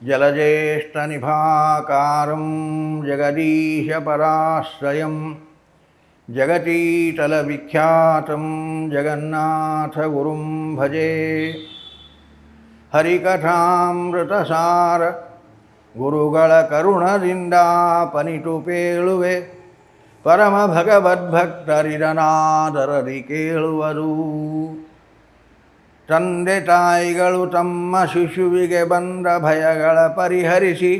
ಜಲಜ್ಯೇಷ್ಠನಿಭಾಕಾರಂ ಜಗದೀಶಪರಾಶ್ರಯಂ ಜಗತೀತಲವಿಖ್ಯಾತಂ ಜಗನ್ನಾಥಗುರುಂ ಭಜೆ. ಹರಿಕಥಾಮೃತಸಾರ ಗುರುಗಳ ಕರುಣದಿಂದ ಪನಿತು ಪೇಳುವೆ, ಪರಮ ಭಗವದ್ಭಕ್ತರಿದನಾದರದಿ ಕೇಳುವರು. ತಂದೆ ತಾಯಿಗಳು ತಮ್ಮ ಶಿಶುವಿಗೆ ಬಂದ ಭಯಗಳ ಪರಿಹರಿಸಿ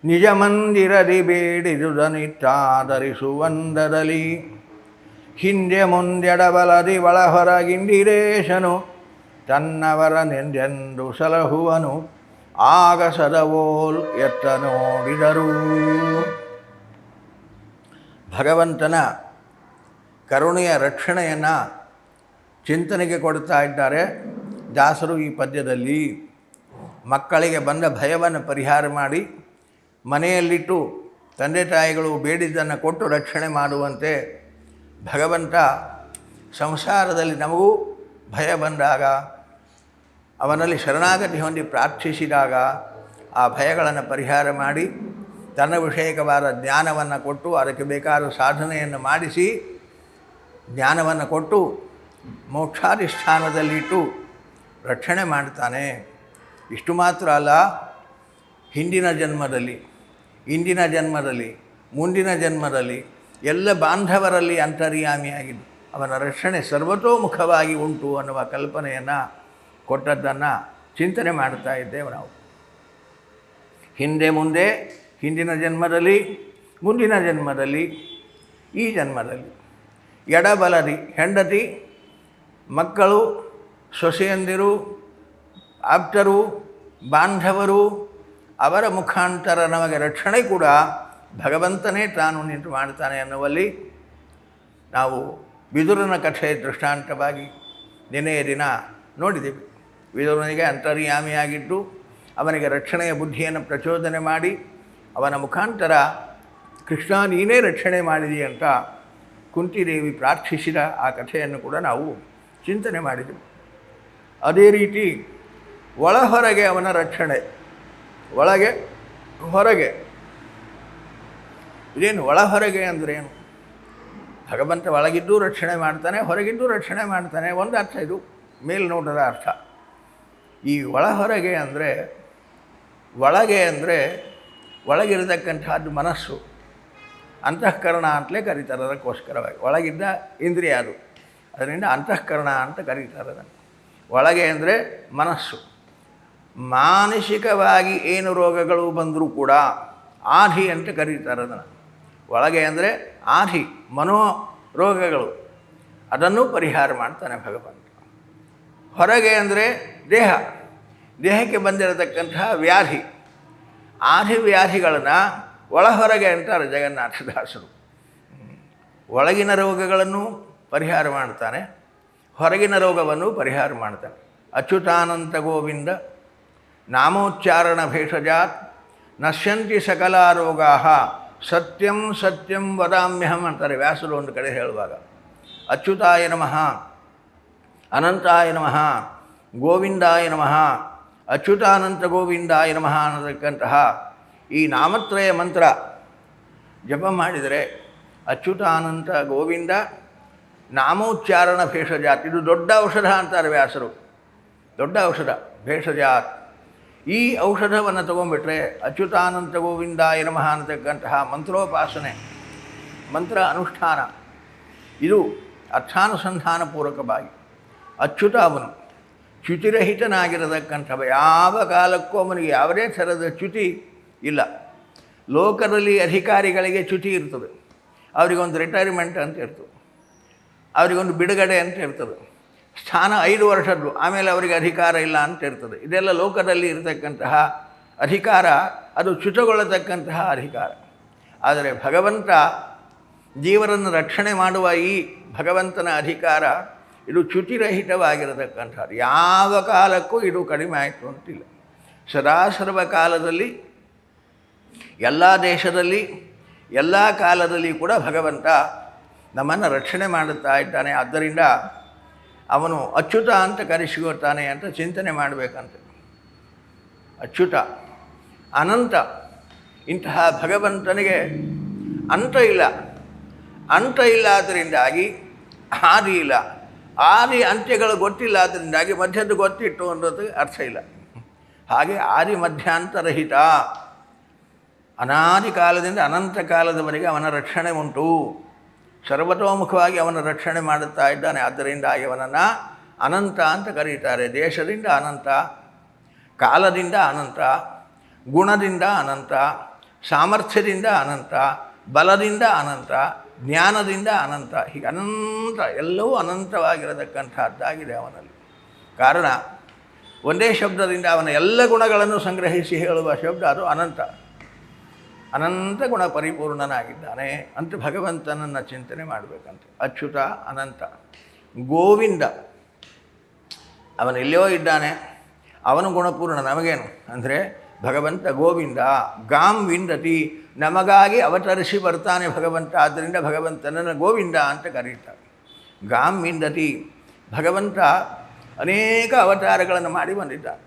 ನಿಜ ಮಂದಿರದಿ ಬೇಡಿದುದನಿತ್ತಾದರಿಸುವಂದದಲ್ಲಿ ಹಿಂದೆ ಮುಂದೆಡಬಲದಿ ಒಳಹೊರಗಿಂದಿರೇಶನು ತನ್ನವರ ನೆಂದೆಂದು ಸಲಹುವನು. ಆಗ ಸದವೋಲ್ ಎತ್ತ ನೋಡಿದರು. ಭಗವಂತನ ಕರುಣೆಯ ರಕ್ಷಣೆಯನ್ನು ಚಿಂತನೆಗೆ ಕೊಡ್ತಾ ಇದ್ದಾರೆ ದಾಸರು ಈ ಪದ್ಯದಲ್ಲಿ. ಮಕ್ಕಳಿಗೆ ಬಂದ ಭಯವನ್ನು ಪರಿಹಾರ ಮಾಡಿ ಮನೆಯಲ್ಲಿಟ್ಟು ತಂದೆ ತಾಯಿಗಳು ಬೇಡಿದ್ದನ್ನು ಕೊಟ್ಟು ರಕ್ಷಣೆ ಮಾಡುವಂತೆ ಭಗವಂತ ಸಂಸಾರದಲ್ಲಿ ನಮಗೂ ಭಯ ಬಂದಾಗ ಅವನಲ್ಲಿ ಶರಣಾಗತಿ ಹೊಂದಿ ಪ್ರಾರ್ಥಿಸಿದಾಗ ಆ ಭಯಗಳನ್ನು ಪರಿಹಾರ ಮಾಡಿ ತನ್ನ ವಿಷಯಕವಾದ ಜ್ಞಾನವನ್ನು ಕೊಟ್ಟು ಅದಕ್ಕೆ ಬೇಕಾದ ಸಾಧನೆಯನ್ನು ಮಾಡಿಸಿ ಜ್ಞಾನವನ್ನು ಕೊಟ್ಟು ಮೋಕ್ಷಾಧಿಷ್ಠಾನದಲ್ಲಿಟ್ಟು ರಕ್ಷಣೆ ಮಾಡ್ತಾನೆ. ಇಷ್ಟು ಮಾತ್ರ ಅಲ್ಲ, ಹಿಂದಿನ ಜನ್ಮದಲ್ಲಿ, ಇಂದಿನ ಜನ್ಮದಲ್ಲಿ, ಮುಂದಿನ ಜನ್ಮದಲ್ಲಿ ಎಲ್ಲ ಬಾಂಧವರಲ್ಲಿ ಅಂತರ್ಯಾಮಿಯಾಗಿದ್ದು ಅವನ ರಕ್ಷಣೆ ಸರ್ವತೋಮುಖವಾಗಿ ಉಂಟು ಅನ್ನುವ ಕಲ್ಪನೆಯನ್ನು ಕೊಟ್ಟದ್ದನ್ನು ಚಿಂತನೆ ಮಾಡ್ತಾ ಇದ್ದೇವೆ ನಾವು. ಹಿಂದೆ ಮುಂದೆ, ಹಿಂದಿನ ಜನ್ಮದಲ್ಲಿ, ಮುಂದಿನ ಜನ್ಮದಲ್ಲಿ, ಈ ಜನ್ಮದಲ್ಲಿ ಎಡಬಲದಿ ಹೆಂಡತಿ, ಮಕ್ಕಳು, ಸೊಸೆಯಂದಿರು, ಆಪ್ತರು, ಬಾಂಧವರು, ಅವರ ಮುಖಾಂತರ ನಮಗೆ ರಕ್ಷಣೆ ಕೂಡ ಭಗವಂತನೇ ತಾನು ನಿಂತು ಮಾಡ್ತಾನೆ ಅನ್ನುವಲ್ಲಿ ನಾವು ವಿದುರನ ಕಥೆ ದೃಷ್ಟಾಂತವಾಗಿ ನಿನ್ನೆಯ ದಿನ ನೋಡಿದ್ದೀವಿ. ವಿದುರನಿಗೆ ಅಂತರ್ಯಾಮಿಯಾಗಿದ್ದು ಅವನಿಗೆ ರಕ್ಷಣೆಯ ಬುದ್ಧಿಯನ್ನು ಪ್ರಚೋದನೆ ಮಾಡಿ ಅವನ ಮುಖಾಂತರ ಕೃಷ್ಣ ನೀನೇ ರಕ್ಷಣೆ ಮಾಡಿದಿ ಅಂತ ಕುಂತಿದೇವಿ ಪ್ರಾರ್ಥಿಸಿದ ಆ ಕಥೆಯನ್ನು ಕೂಡ ನಾವು ಚಿಂತನೆ ಮಾಡಿದೆವು. ಅದೇ ರೀತಿ ಒಳ ಹೊರಗೆ ಅವನ ರಕ್ಷಣೆ, ಒಳಗೆ ಹೊರಗೆ. ಇದೇನು ಒಳ ಹೊರಗೆ ಅಂದ್ರೇನು? ಭಗವಂತ ಒಳಗಿದ್ದೂ ರಕ್ಷಣೆ ಮಾಡ್ತಾನೆ, ಹೊರಗಿದ್ದೂ ರಕ್ಷಣೆ ಮಾಡ್ತಾನೆ. ಒಂದು ಅರ್ಥ ಇದು, ಮೇಲ್ನೋಟದ ಅರ್ಥ. ಈ ಒಳ ಹೊರಗೆ ಅಂದರೆ, ಒಳಗೆ ಅಂದರೆ ಒಳಗಿರತಕ್ಕಂಥದ್ದು ಮನಸ್ಸು, ಅಂತಃಕರಣ ಅಂತಲೇ ಕರೀತಾರೆ. ಅದಕ್ಕೋಸ್ಕರವಾಗಿ ಒಳಗಿದ್ದ ಇಂದ್ರಿಯ ಅದು, ಅದರಿಂದ ಅಂತಃಕರಣ ಅಂತ ಕರೀತಾರೆ ಅದನ್ನು. ಒಳಗೆ ಅಂದರೆ ಮನಸ್ಸು. ಮಾನಸಿಕವಾಗಿ ಏನು ರೋಗಗಳು ಬಂದರೂ ಕೂಡ ಆಧಿ ಅಂತ ಕರೀತಾರೆ ಅದನ್ನು. ಒಳಗೆ ಅಂದರೆ ಆಧಿ, ಮನೋರೋಗಗಳು, ಅದನ್ನು ಪರಿಹಾರ ಮಾಡ್ತಾನೆ ಭಗವಂತ. ಹೊರಗೆ ಅಂದರೆ ದೇಹ, ದೇಹಕ್ಕೆ ಬಂದಿರತಕ್ಕಂತಹ ವ್ಯಾಧಿ, ಆಧಿ ವ್ಯಾಧಿಗಳನ್ನು ಒಳ ಹೊರಗೆ ಅಂತಾರೆ ಜಗನ್ನಾಥದಾಸರು. ಒಳಗಿನ ರೋಗಗಳನ್ನು ಪರಿಹಾರ ಮಾಡ್ತಾನೆ, ಹೊರಗಿನ ರೋಗವನ್ನು ಪರಿಹಾರ ಮಾಡ್ತಾನೆ. ಅಚ್ಯುತಾನಂತ ಗೋವಿಂದ ನಾಮೋಚ್ಚಾರಣ ಭೇಷಜಾತ್ ನಶ್ಯಂತಿ ಸಕಲ ರೋಗಾ ಸತ್ಯಂ ಸತ್ಯಂ ವದಾಮ್ಯಹಂ ಅಂತಾರೆ ವ್ಯಾಸರು ಒಂದು ಕಡೆ ಹೇಳುವಾಗ. ಅಚ್ಯುತಾಯ ನಮಃ, ಅನಂತಾಯ ನಮಃ, ಗೋವಿಂದಾಯ ನಮಃ, ಅಚ್ಯುತಾನಂತ ಗೋವಿಂದಾಯ ನಮಃ ಅನ್ನತಕ್ಕಂತಹ ಈ ನಾಮತ್ರಯ ಮಂತ್ರ ಜಪ ಮಾಡಿದರೆ ಅಚ್ಯುತಾನಂತ ಗೋವಿಂದ ನಾಮೋಚ್ಚಾರಣ ಭೇಷಜಾತ್, ಇದು ದೊಡ್ಡ ಔಷಧ ಅಂತಾರೆ ವ್ಯಾಸರು. ದೊಡ್ಡ ಔಷಧ ಭೇಷಜಾತ್. ಈ ಔಷಧವನ್ನು ತಗೊಂಡ್ಬಿಟ್ರೆ ಅಚ್ಯುತಾನಂತ ಗೋವಿಂದಾಯ ನಮಃ ಅನ್ನತಕ್ಕಂತಹ ಮಂತ್ರೋಪಾಸನೆ, ಮಂತ್ರ ಅನುಷ್ಠಾನ, ಇದು ಅರ್ಥಾನುಸಂಧಾನಪೂರ್ವಕವಾಗಿ ಅಚ್ಯುತ ಅವನು ಚ್ಯುತಿರಹಿತನಾಗಿರತಕ್ಕಂಥವ, ಯಾವ ಕಾಲಕ್ಕೂ ಅವನಿಗೆ ಯಾವುದೇ ಥರದ ಚ್ಯುತಿ ಇಲ್ಲ. ಲೋಕದಲ್ಲಿ ಅಧಿಕಾರಿಗಳಿಗೆ ಚ್ಯುತಿ ಇರ್ತದೆ, ಅವರಿಗೊಂದು ರಿಟೈರ್ಮೆಂಟ್ ಅಂತ ಇರ್ತದೆ, ಅವರಿಗೊಂದು ಬಿಡುಗಡೆ ಅಂತ ಇರ್ತದೆ, ಸ್ಥಾನ 5 ವರ್ಷದ್ದು, ಆಮೇಲೆ ಅವರಿಗೆ ಅಧಿಕಾರ ಇಲ್ಲ ಅಂತ ಇರ್ತದೆ. ಇದೆಲ್ಲ ಲೋಕದಲ್ಲಿ ಇರತಕ್ಕಂತಹ ಅಧಿಕಾರ, ಅದು ಚ್ಯುತಗೊಳ್ಳತಕ್ಕಂತಹ ಅಧಿಕಾರ. ಆದರೆ ಭಗವಂತ ಜೀವರನ್ನು ರಕ್ಷಣೆ ಮಾಡುವ ಈ ಭಗವಂತನ ಅಧಿಕಾರ ಇದು ಚ್ಯುತಿರಹಿತವಾಗಿರತಕ್ಕಂಥದ್ದು. ಯಾವ ಕಾಲಕ್ಕೂ ಇದು ಕಡಿಮೆ ಆಯಿತು ಅಂತಿಲ್ಲ. ಸದಾ ಸರ್ವಕಾಲದಲ್ಲಿ, ಎಲ್ಲ ದೇಶದಲ್ಲಿ, ಎಲ್ಲ ಕಾಲದಲ್ಲಿ ಕೂಡ ಭಗವಂತ ನಮ್ಮನ್ನು ರಕ್ಷಣೆ ಮಾಡುತ್ತಾ ಇದ್ದಾನೆ. ಆದ್ದರಿಂದ ಅವನು ಅಚ್ಯುತ ಅಂತ ಕರೆಸಿಕೊಳ್ತಾನೆ ಅಂತ ಚಿಂತನೆ ಮಾಡಬೇಕಂತೆ. ಅಚ್ಯುತ ಅನಂತ. ಇಂತಹ ಭಗವಂತನಿಗೆ ಅಂತ ಇಲ್ಲ. ಅಂತ ಇಲ್ಲ ಆದ್ದರಿಂದಾಗಿ ಆದಿ ಇಲ್ಲ. ಆದಿ ಅಂತ್ಯಗಳು ಗೊತ್ತಿಲ್ಲ ಆದ್ದರಿಂದಾಗಿ ಮಧ್ಯದ್ದು ಗೊತ್ತಿಟ್ಟು ಅನ್ನೋದು ಅರ್ಥ ಇಲ್ಲ. ಹಾಗೆ ಆದಿ ಮಧ್ಯಾಂತರಹಿತ, ಅನಾದಿ ಕಾಲದಿಂದ ಅನಂತ ಕಾಲದವರೆಗೆ ಅವನ ರಕ್ಷಣೆ ಉಂಟು. ಸರ್ವತೋಮುಖವಾಗಿ ಅವನ ರಕ್ಷಣೆ ಮಾಡುತ್ತಾ ಇದ್ದಾನೆ. ಆದ್ದರಿಂದ ಅವನನ್ನು ಅನಂತ ಅಂತ ಕರೀತಾರೆ. ದೇಶದಿಂದ ಅನಂತ, ಕಾಲದಿಂದ ಅನಂತ, ಗುಣದಿಂದ ಅನಂತ, ಸಾಮರ್ಥ್ಯದಿಂದ ಅನಂತ, ಬಲದಿಂದ ಅನಂತ, ಜ್ಞಾನದಿಂದ ಅನಂತ. ಹೀಗೆ ಅನಂತ, ಎಲ್ಲವೂ ಅನಂತವಾಗಿರತಕ್ಕಂಥದ್ದಾಗಿದೆ ಅವನಲ್ಲಿ. ಕಾರಣ ಒಂದೇ ಶಬ್ದದಿಂದ ಅವನ ಎಲ್ಲ ಗುಣಗಳನ್ನು ಸಂಗ್ರಹಿಸಿ ಹೇಳುವ ಶಬ್ದ ಅದು ಅನಂತ. ಅನಂತ ಗುಣ ಪರಿಪೂರ್ಣನಾಗಿದ್ದಾನೆ ಅಂತ ಭಗವಂತನನ್ನು ಚಿಂತನೆ ಮಾಡಬೇಕಂತೆ. ಅಚ್ಯುತ ಅನಂತ. ಗೋವಿಂದ ಅವನೆಲ್ಲಿಯೋ ಇದ್ದಾನೆ, ಅವನು ಗುಣಪೂರ್ಣ. ನಮಗೇನು ಅಂದರೆ ಭಗವಂತ ಗೋವಿಂದ. ಗಾಂ ವಿಂದತಿ, ನಮಗಾಗಿ ಅವತರಿಸಿ ಬರ್ತಾನೆ ಭಗವಂತ. ಆದ್ದರಿಂದ ಭಗವಂತನನ್ನು ಗೋವಿಂದ ಅಂತ ಕರೀತಾರೆ. ಗಾಂ ವಿಂದತಿ, ಭಗವಂತ ಅನೇಕ ಅವತಾರಗಳನ್ನು ಮಾಡಿ ಬಂದಿದ್ದಾನೆ.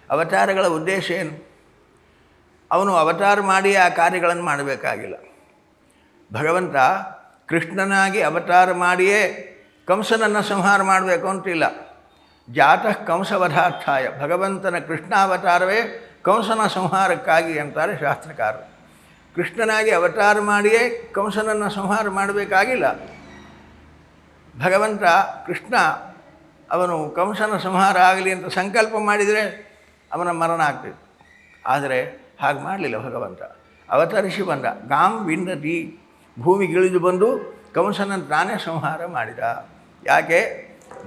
ಅವತಾರಗಳ ಉದ್ದೇಶ ಏನು? ಅವನು ಅವತಾರ ಮಾಡಿ ಆ ಕಾರ್ಯಗಳನ್ನು ಮಾಡಬೇಕಾಗಿಲ್ಲ. ಭಗವಂತ ಕೃಷ್ಣನಾಗಿ ಅವತಾರ ಮಾಡಿಯೇ ಕಂಸನನ್ನು ಸಂಹಾರ ಮಾಡಬೇಕು ಅಂತಿಲ್ಲ. ಜಾತಃ ಕಂಸವಧಾರ್ಥಾಯ, ಭಗವಂತನ ಕೃಷ್ಣಾವತಾರವೇ ಕಂಸನ ಸಂಹಾರಕ್ಕಾಗಿ ಅಂತಾರೆ ಶಾಸ್ತ್ರಕಾರರು. ಕೃಷ್ಣನಾಗಿ ಅವತಾರ ಮಾಡಿಯೇ ಕಂಸನನ್ನು ಸಂಹಾರ ಮಾಡಬೇಕಾಗಿಲ್ಲ. ಭಗವಂತ ಕೃಷ್ಣ ಅವನು ಕಂಸನ ಸಂಹಾರ ಆಗಲಿ ಅಂತ ಸಂಕಲ್ಪ ಮಾಡಿದರೆ ಅವನ ಮರಣ ಆಗ್ತಿತ್ತು. ಆದರೆ ಹಾಗೆ ಮಾಡಲಿಲ್ಲ. ಭಗವಂತ ಅವತರಿಸಿ ಬಂದ. ಗಾಂ ವಿಂದತಿ, ಭೂಮಿಗಿಳಿದು ಬಂದು ಕಂಸನನ್ನು ತಾನೇ ಸಂಹಾರ ಮಾಡಿದ. ಯಾಕೆ?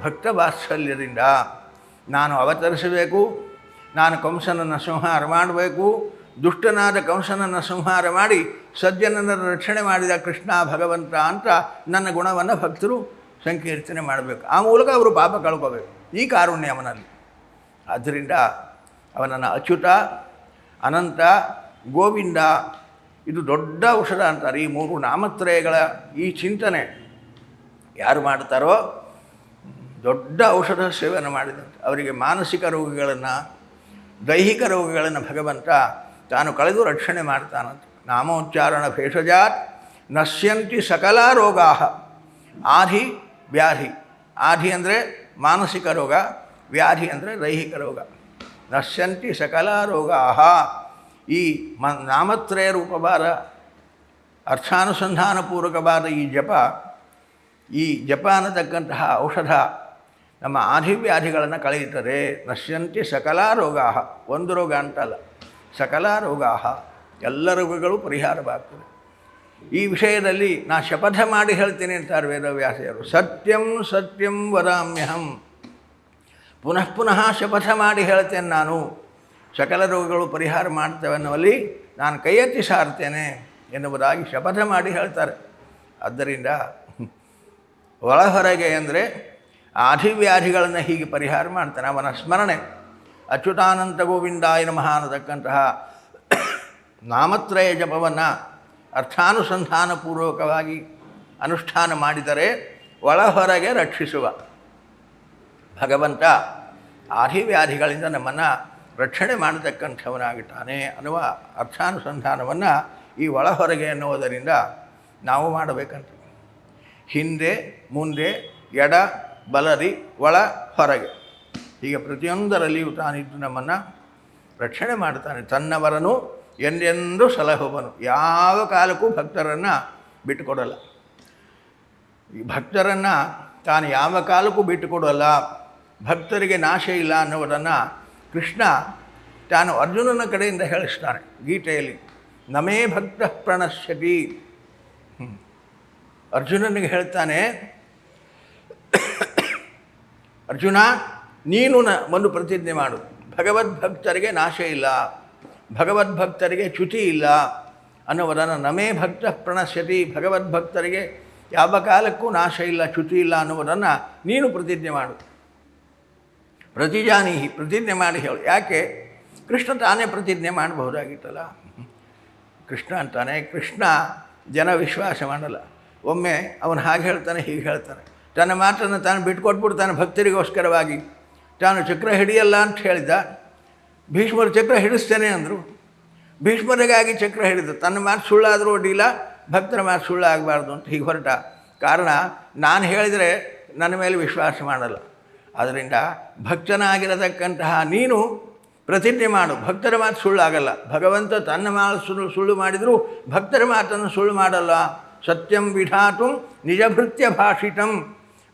ಭಕ್ತ ವಾತ್ಸಲ್ಯದಿಂದ. ನಾನು ಅವತರಿಸಬೇಕು, ನಾನು ಕಂಸನನ್ನು ಸಂಹಾರ ಮಾಡಬೇಕು, ದುಷ್ಟನಾದ ಕಂಸನನ್ನು ಸಂಹಾರ ಮಾಡಿ ಸಜ್ಜನನ ರಕ್ಷಣೆ ಮಾಡಿದ ಕೃಷ್ಣ ಭಗವಂತ ಅಂತ ನನ್ನ ಗುಣವನ್ನು ಭಕ್ತರು ಸಂಕೀರ್ತನೆ ಮಾಡಬೇಕು. ಆ ಮೂಲಕ ಅವರು ಪಾಪ ಕಳ್ಕೋಬೇಕು. ಈ ಕಾರುಣ್ಯ ಅವನಲ್ಲಿ. ಆದ್ದರಿಂದ ಅವನನ್ನು ಅಚ್ಯುತ, ಅನಂತ, ಗೋವಿಂದ, ಇದು ದೊಡ್ಡ ಔಷಧ ಅಂತಾರೆ. ಈ ಮೂರು ನಾಮತ್ರಯಗಳ ಈ ಚಿಂತನೆ ಯಾರು ಮಾಡ್ತಾರೋ ದೊಡ್ಡ ಔಷಧ ಸೇವನೆ ಮಾಡಿದಂತೆ ಅವರಿಗೆ ಮಾನಸಿಕ ರೋಗಗಳನ್ನು, ದೈಹಿಕ ರೋಗಗಳನ್ನು ಭಗವಂತ ತಾನು ಕಳೆದು ರಕ್ಷಣೆ ಮಾಡ್ತಾನಂತ. ನಾಮೋಚ್ಚಾರಣ ಭೇಷಜಾತ್ ನಶ್ಯಂತಿ ಸಕಲ ರೋಗಾ. ಆಧಿ ವ್ಯಾಧಿ. ಆಧಿ ಅಂದರೆ ಮಾನಸಿಕ ರೋಗ, ವ್ಯಾಧಿ ಅಂದರೆ ದೈಹಿಕ ರೋಗ. ನಶ್ಯಂತಿ ಸಕಲ ರೋಗಾ. ಈ ನಾಮತ್ರಯ ರೂಪವಾದ ಅರ್ಥಾನುಸಂಧಾನಪೂರ್ವಕವಾದ ಈ ಜಪ ಅನ್ನತಕ್ಕಂತಹ ಔಷಧ ನಮ್ಮ ಆಧಿವ್ಯಾಧಿಗಳನ್ನು ಕಳೆಯುತ್ತದೆ. ನಶ್ಯಂತಿ ಸಕಲ ರೋಗಾ. ಒಂದು ರೋಗ ಅಂತಲ್ಲ, ಸಕಲ ರೋಗಾ, ಎಲ್ಲ ರೋಗಗಳು ಪರಿಹಾರವಾಗ್ತದೆ. ಈ ವಿಷಯದಲ್ಲಿ ನಾ ಶಪಥ ಮಾಡಿ ಹೇಳ್ತೀನಿ ಅಂತಾರೆ ವೇದವ್ಯಾಸರು. ಸತ್ಯಂ ಸತ್ಯಂ ವದಾಮ್ಯಹಂ. ಪುನಃ ಪುನಃ ಶಪಥ ಮಾಡಿ ಹೇಳ್ತೇನೆ ನಾನು, ಸಕಲ ರೋಗಗಳು ಪರಿಹಾರ ಮಾಡ್ತೇವೆ ಅನ್ನುವಲ್ಲಿ ನಾನು ಕೈ ಎತ್ತಿ ಸಾರ್ತೇನೆ ಎನ್ನುವುದಾಗಿ ಶಪಥ ಮಾಡಿ ಹೇಳ್ತಾರೆ. ಆದ್ದರಿಂದ ಒಳಹೊರಗೆ ಅಂದರೆ ಆಧಿವ್ಯಾಧಿಗಳನ್ನು ಹೀಗೆ ಪರಿಹಾರ ಮಾಡ್ತಾನೆ. ಅವನ ಸ್ಮರಣೆ ಅಚ್ಯುತಾನಂತ ಗೋವಿಂದಾಯ ನಮಃ ಅನ್ನತಕ್ಕಂತಹ ನಾಮತ್ರಯ ಜಪವನ್ನು ಅರ್ಥಾನುಸಂಧಾನಪೂರ್ವಕವಾಗಿ ಅನುಷ್ಠಾನ ಮಾಡಿದರೆ ಒಳಹೊರಗೆ ರಕ್ಷಿಸುವ ಭಗವಂತ ಆಧಿವ್ಯಾಧಿಗಳಿಂದ ನಮ್ಮನ್ನು ರಕ್ಷಣೆ ಮಾಡತಕ್ಕಂಥವನಾಗಿದ್ದಾನೆ ಅನ್ನುವ ಅರ್ಥಾನುಸಂಧಾನವನ್ನು ಈ ಒಳಹೊರಗೆ ಎನ್ನುವುದರಿಂದ ನಾವು ಮಾಡಬೇಕಂತ. ಹಿಂದೆ ಮುಂದೆ ಎಡ ಬಲದಿ ಒಳ ಹೊರಗೆ ಹೀಗೆ ಪ್ರತಿಯೊಂದರಲ್ಲಿಯೂ ತಾನಿದ್ದು ನಮ್ಮನ್ನು ರಕ್ಷಣೆ ಮಾಡ್ತಾನೆ. ತನ್ನವರನು ಎಂದೆಂದೂ ಸಲಹುವನು. ಯಾವ ಕಾಲಕ್ಕೂ ಭಕ್ತರನ್ನು ಬಿಟ್ಟುಕೊಡಲ್ಲ. ಈ ಭಕ್ತರನ್ನು ತಾನು ಯಾವ ಕಾಲಕ್ಕೂ ಬಿಟ್ಟುಕೊಡಲ್ಲ. ಭಕ್ತರಿಗೆ ನಾಶ ಇಲ್ಲ ಅನ್ನುವುದನ್ನು ಕೃಷ್ಣ ತಾನು ಅರ್ಜುನನ ಕಡೆಯಿಂದ ಹೇಳಿಸ್ತಾನೆ ಗೀತೆಯಲ್ಲಿ. ನಮೇ ಭಕ್ತ ಪ್ರಣಶ್ಯತಿ. ಅರ್ಜುನನಿಗೆ ಹೇಳ್ತಾನೆ, ಅರ್ಜುನ ನೀನು ಒಂದು ಪ್ರತಿಜ್ಞೆ ಮಾಡು, ಭಗವದ್ಭಕ್ತರಿಗೆ ನಾಶ ಇಲ್ಲ, ಭಗವದ್ಭಕ್ತರಿಗೆ ಚ್ಯುತಿ ಇಲ್ಲ ಅನ್ನುವುದನ್ನು. ನಮೇ ಭಕ್ತ ಪ್ರಣಶ್ಯತಿ, ಭಗವದ್ಭಕ್ತರಿಗೆ ಯಾವ ಕಾಲಕ್ಕೂ ನಾಶ ಇಲ್ಲ, ಚ್ಯುತಿ ಇಲ್ಲ ಅನ್ನುವುದನ್ನು ನೀನು ಪ್ರತಿಜ್ಞೆ ಮಾಡು. ಪ್ರತಿಜಾನೀಹಿ, ಪ್ರತಿಜ್ಞೆ ಮಾಡಿ ಹೇಳು. ಯಾಕೆ? ಕೃಷ್ಣ ತಾನೇ ಪ್ರತಿಜ್ಞೆ ಮಾಡಬಹುದಾಗಿತ್ತಲ್ಲ. ಕೃಷ್ಣ ಅಂತಾನೆ. ಕೃಷ್ಣ ಜನ ವಿಶ್ವಾಸ ಮಾಡಲ್ಲ. ಒಮ್ಮೆ ಅವನು ಹಾಗೆ ಹೇಳ್ತಾನೆ, ಹೀಗೆ ಹೇಳ್ತಾನೆ. ತನ್ನ ಮಾತನ್ನು ತಾನು ಬಿಟ್ಕೊಟ್ಬಿಡ್ತಾನೆ ಭಕ್ತರಿಗೋಸ್ಕರವಾಗಿ. ತಾನು ಚಕ್ರ ಹಿಡಿಯಲ್ಲ ಅಂತ ಹೇಳಿದ. ಭೀಷ್ಮರು ಚಕ್ರ ಹಿಡಿಸ್ತೇನೆ ಅಂದರು. ಭೀಷ್ಮರಿಗಾಗಿ ಚಕ್ರ ಹಿಡಿದು ತನ್ನ ಮಾತು ಸುಳ್ಳಾದರೂ ಅಡ್ಡಿಲ್ಲ, ಭಕ್ತರ ಮಾತು ಸುಳ್ಳಾಗಬಾರ್ದು ಅಂತ ಹೀಗೆ ಹೊರಟ. ಕಾರಣ, ನಾನು ಹೇಳಿದರೆ ನನ್ನ ಮೇಲೆ ವಿಶ್ವಾಸ ಮಾಡಲ್ಲ. ಆದ್ದರಿಂದ ಭಕ್ತನಾಗಿರತಕ್ಕಂತಹ ನೀನು ಪ್ರತಿಜ್ಞೆ ಮಾಡು, ಭಕ್ತರ ಮಾತು ಸುಳ್ಳಾಗಲ್ಲ. ಭಗವಂತ ತನ್ನ ಮಾತು ಸುಳ್ಳು ಮಾಡಿದರೂ ಭಕ್ತರ ಮಾತನ್ನು ಸುಳ್ಳು ಮಾಡಲ್ಲ. ಸತ್ಯಂ ವಿಧಾತು ನಿಜಭೃತ್ಯ ಭಾಷಿತಂ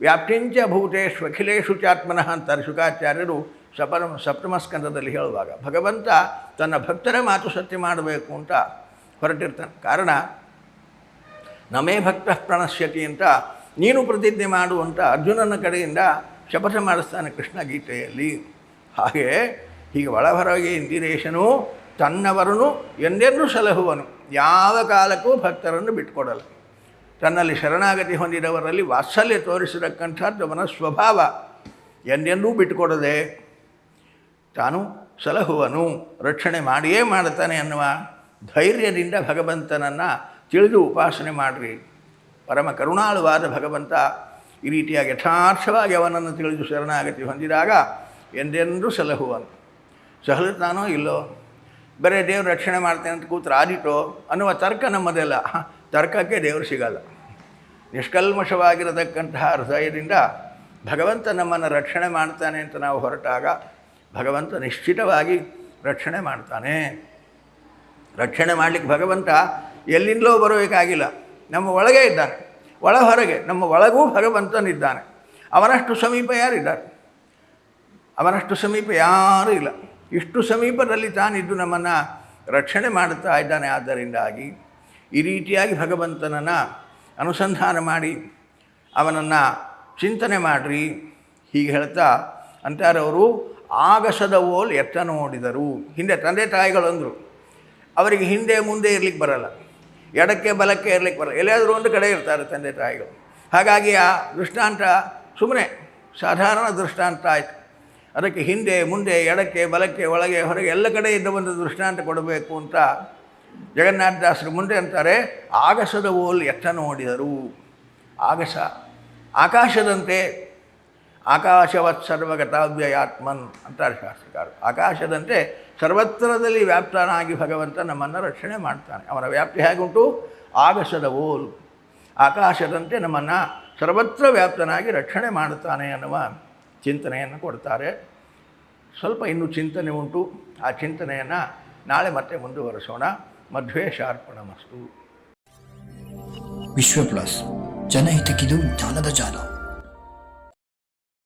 ವ್ಯಾಪ್ತಿಂಚ ಭೂತೇಶು ಅಖಿಲೇಶು ಚಾತ್ಮನಃ ಅಂತಾರೆ ಶುಕಾಚಾರ್ಯರು ಸಪ್ತಮ ಸ್ಕಂದದಲ್ಲಿ ಹೇಳುವಾಗ. ಭಗವಂತ ತನ್ನ ಭಕ್ತರ ಮಾತು ಸತ್ಯ ಮಾಡಬೇಕು ಅಂತ ಹೊರಟಿರ್ತಾನೆ. ಕಾರಣ, ನಮೇ ಭಕ್ತ ಪ್ರಣಶ್ಯತಿ ಅಂತ ನೀನು ಪ್ರತಿಜ್ಞೆ ಮಾಡು ಅಂತ ಅರ್ಜುನನ ಕಡೆಯಿಂದ ಶಪಥ ಮಾಡಿಸ್ತಾನೆ ಕೃಷ್ಣ ಗೀತೆಯಲ್ಲಿ. ಹಾಗೆ ಹೀಗೆ ಒಳಹೊರಗೆ ಇಂದಿರೇಶನು ತನ್ನವರನು ಎಂದೆಂದೂ ಸಲಹುವನು, ಯಾವ ಕಾಲಕ್ಕೂ ಭಕ್ತರನ್ನು ಬಿಟ್ಕೊಡಲ್ಲ. ತನ್ನಲ್ಲಿ ಶರಣಾಗತಿ ಹೊಂದಿದವರಲ್ಲಿ ವಾತ್ಸಲ್ಯ ತೋರಿಸಿರತಕ್ಕಂಥದ್ದು ಅವನ ಸ್ವಭಾವ. ಎಂದೆಂದೂ ಬಿಟ್ಟುಕೊಡದೆ ತಾನು ಸಲಹುವನು, ರಕ್ಷಣೆ ಮಾಡಿಯೇ ಮಾಡುತ್ತಾನೆ ಅನ್ನುವ ಧೈರ್ಯದಿಂದ ಭಗವಂತನನ್ನು ತಿಳಿದು ಉಪಾಸನೆ ಮಾಡಿರಿ. ಪರಮ ಕರುಣಾಳುವಾದ ಭಗವಂತ ಈ ರೀತಿಯಾಗಿ ಯಥಾರ್ಥವಾಗಿ ಅವನನ್ನು ತಿಳಿದು ಶರಣಾಗತಿ ಹೊಂದಿದಾಗ ಎಂದೆಂದೂ ಸಲಹುವನು. ಸಹಲುತ್ತಾನೋ ಇಲ್ಲೋ, ಬರೀ ದೇವರು ರಕ್ಷಣೆ ಮಾಡ್ತೇನೆ ಅಂತ ಕೂತ್ರೆ ಆದಿತೋ ಅನ್ನುವ ತರ್ಕ ನಮ್ಮದೆಲ್ಲ. ತರ್ಕಕ್ಕೆ ದೇವರು ಸಿಗಲ್ಲ. ನಿಷ್ಕಲ್ಮಷವಾಗಿರತಕ್ಕಂತಹ ಹೃದಯದಿಂದ ಭಗವಂತ ನಮ್ಮನ್ನು ರಕ್ಷಣೆ ಮಾಡ್ತಾನೆ ಅಂತ ನಾವು ಹೊರಟಾಗ ಭಗವಂತ ನಿಶ್ಚಿತವಾಗಿ ರಕ್ಷಣೆ ಮಾಡ್ತಾನೆ. ರಕ್ಷಣೆ ಮಾಡಲಿಕ್ಕೆ ಭಗವಂತ ಎಲ್ಲಿಂದಲೋ ಬರಬೇಕಾಗಿಲ್ಲ, ನಮ್ಮ ಒಳಗೆ ಇದ್ದಾನೆ. ಒಳ ಹೊರಗೆ ನಮ್ಮ ಒಳಗೂ ಭಗವಂತನಿದ್ದಾನೆ. ಅವನಷ್ಟು ಸಮೀಪ ಯಾರಿದ್ದಾರೆ? ಅವನಷ್ಟು ಸಮೀಪ ಯಾರೂ ಇಲ್ಲ. ಇಷ್ಟು ಸಮೀಪದಲ್ಲಿ ತಾನಿದ್ದು ನಮ್ಮನ್ನು ರಕ್ಷಣೆ ಮಾಡುತ್ತಾ ಇದ್ದಾನೆ. ಆದ್ದರಿಂದಾಗಿ ಈ ರೀತಿಯಾಗಿ ಭಗವಂತನನ್ನು ಅನುಸಂಧಾನ ಮಾಡಿ ಅವನನ್ನು ಚಿಂತನೆ ಮಾಡಿರಿ. ಹೀಗೆ ಹೇಳ್ತಾ ಅಂತಾರೆ ಅವರು, ಆಗಸದ ಓಲ್ ಎತ್ತ ನೋಡಿದರು. ಹಿಂದೆ ತಂದೆ ತಾಯಿಗಳಂದರು, ಅವರಿಗೆ ಹಿಂದೆ ಮುಂದೆ ಇರಲಿಕ್ಕೆ ಬರಲ್ಲ, ಎಡಕ್ಕೆ ಬಲಕ್ಕೆ ಇರಲಿಕ್ಕೆ ಬರಲ್ಲ, ಎಲ್ಲಾದರೂ ಒಂದು ಕಡೆ ಇರ್ತಾರೆ ತಂದೆ ತಾಯಿಗಳು. ಹಾಗಾಗಿ ಆ ದೃಷ್ಟಾಂತ ಸುಮ್ಮನೆ ಸಾಧಾರಣ ದೃಷ್ಟಾಂತ ಆಯಿತು. ಅದಕ್ಕೆ ಹಿಂದೆ ಮುಂದೆ ಎಡಕ್ಕೆ ಬಲಕ್ಕೆ ಒಳಗೆ ಹೊರಗೆ ಎಲ್ಲ ಕಡೆ ಇದ್ದ ಒಂದು ದೃಷ್ಟಾಂತ ಕೊಡಬೇಕು ಅಂತ ಜಗನ್ನಾಥದಾಸರು ಮುಂದೆ ಅಂತಾರೆ, ಆಗಸದ ಓಲ್ ಎತ್ತ ನೋಡಿದರು. ಆಗಸ ಆಕಾಶದಂತೆ, ಆಕಾಶವತ್ ಸರ್ವಗತಾವ್ಯಯಾತ್ಮನ್ ಅಂತಾರೆ ಶಾಸ್ತ್ರಕಾರರು. ಆಕಾಶದಂತೆ ಸರ್ವತ್ರದಲ್ಲಿ ವ್ಯಾಪ್ತನಾಗಿ ಭಗವಂತ ನಮ್ಮನ್ನು ರಕ್ಷಣೆ ಮಾಡ್ತಾನೆ. ಅವನ ವ್ಯಾಪ್ತಿ ಹೇಗುಂಟು? ಆಗಸದ ಓಲ್, ಆಕಾಶದಂತೆ ನಮ್ಮನ್ನು ಸರ್ವತ್ರ ವ್ಯಾಪ್ತನಾಗಿ ರಕ್ಷಣೆ ಮಾಡುತ್ತಾನೆ ಅನ್ನುವ ಚಿಂತನೆಯನ್ನು ಕೊಡ್ತಾರೆ. ಸ್ವಲ್ಪ ಇನ್ನೂ ಚಿಂತನೆ ಉಂಟು. ಆ ಚಿಂತನೆಯನ್ನು ನಾಳೆ ಮತ್ತೆ ಮುಂದುವರಿಸೋಣ. ಮಧ್ವೇಶಾರ್ಪಣಮಸ್ತು. ವಿಶ್ವ ಪ್ಲಸ್, ಜನಹಿತಕ್ಕಿದು ಜ್ಞಾನದ ಜಾಲ.